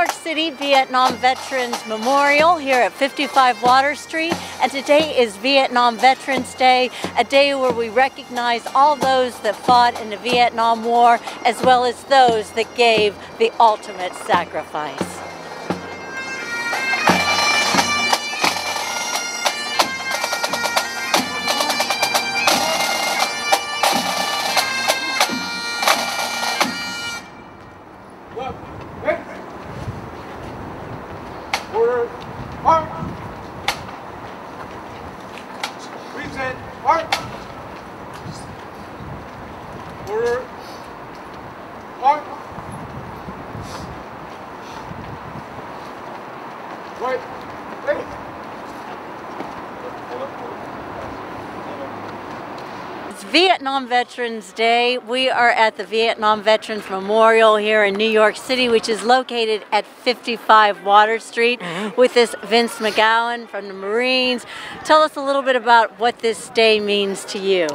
York City Vietnam Veterans Memorial here at 55 Water Street, and today is Vietnam Veterans Day, a day where we recognize all those that fought in the Vietnam War as well as those that gave the ultimate sacrifice. Order, Hart! Present, Hart! Order, Hart! Right, ready! It's Vietnam Veterans Day. We are at the Vietnam Veterans Memorial here in New York City, which is located at 55 Water Street, with this Vince McGowan from the Marines. Tell us a little bit about what this day means to you.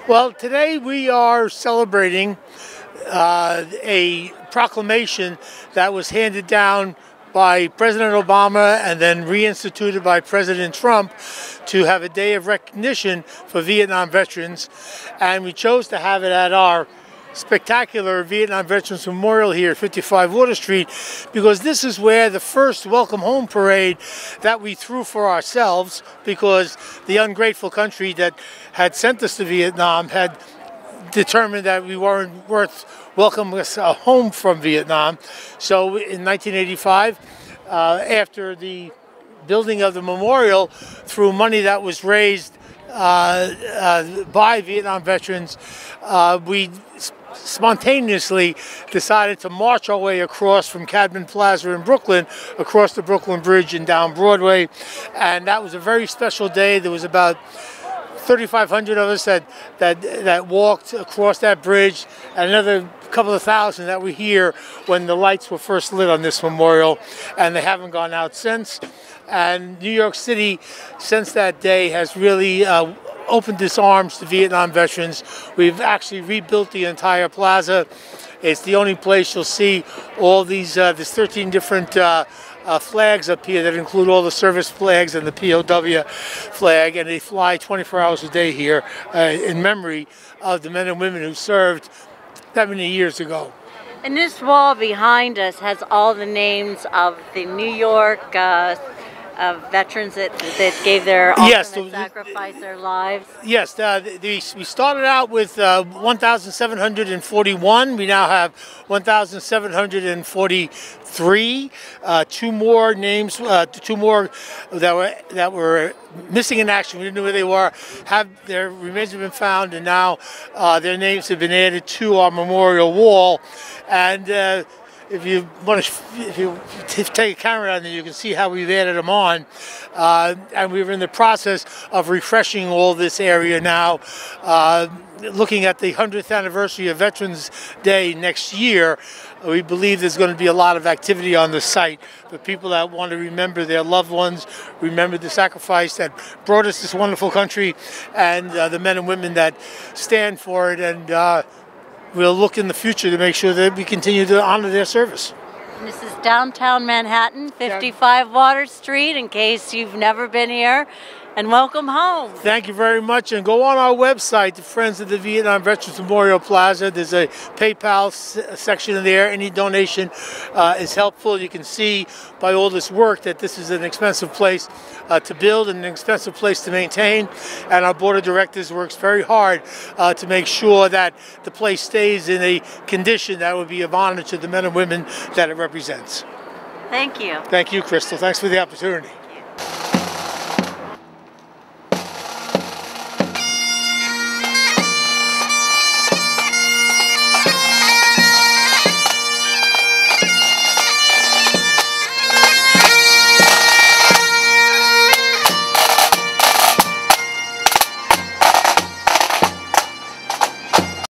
Well, today we are celebrating a proclamation that was handed down by President Obama and then reinstituted by President Trump to have a day of recognition for Vietnam veterans. And we chose to have it at our spectacular Vietnam Veterans Memorial here at 55 Water Street, because this is where the first Welcome Home parade that we threw for ourselves, because the ungrateful country that had sent us to Vietnam had determined that we weren't worth welcoming us home from Vietnam. So in 1985, after the building of the memorial, through money that was raised by Vietnam veterans, we spontaneously decided to march our way across from Cadman Plaza in Brooklyn, across the Brooklyn Bridge and down Broadway. And that was a very special day. There was about 3,500 of us that walked across that bridge, and another couple of thousand that were here when the lights were first lit on this memorial, and they haven't gone out since. And New York City, since that day, has really opened its arms to Vietnam veterans. We've actually rebuilt the entire plaza. It's the only place you'll see all these, there's 13 different flags up here that include all the service flags and the POW flag, and they fly 24 hours a day here in memory of the men and women who served that many years ago. And this wall behind us has all the names of the New York veterans that gave their ultimate sacrifice, their lives. Yes, we started out with 1,741. We now have 1,743. Two more names, two more that were missing in action. We didn't know where they were. Their remains have been found, and now their names have been added to our memorial wall. And if you take a camera out there, you can see how we've added them on. And we're in the process of refreshing all this area now. Looking at the 100th anniversary of Veterans Day next year, we believe there's going to be a lot of activity on the site for people that want to remember their loved ones, remember the sacrifice that brought us this wonderful country, and the men and women that stand for it. And we'll look in the future to make sure that we continue to honor their service. And this is downtown Manhattan, 55 Water Street, in case you've never been here. And welcome home. Thank you very much. And go on our website, the Friends of the Vietnam Veterans Memorial Plaza. There's a PayPal section there. Any donation is helpful. You can see by all this work that this is an expensive place to build and an expensive place to maintain. And our board of directors works very hard to make sure that the place stays in a condition that would be of honor to the men and women that it represents. Thank you. Thank you, Kristal. Thanks for the opportunity.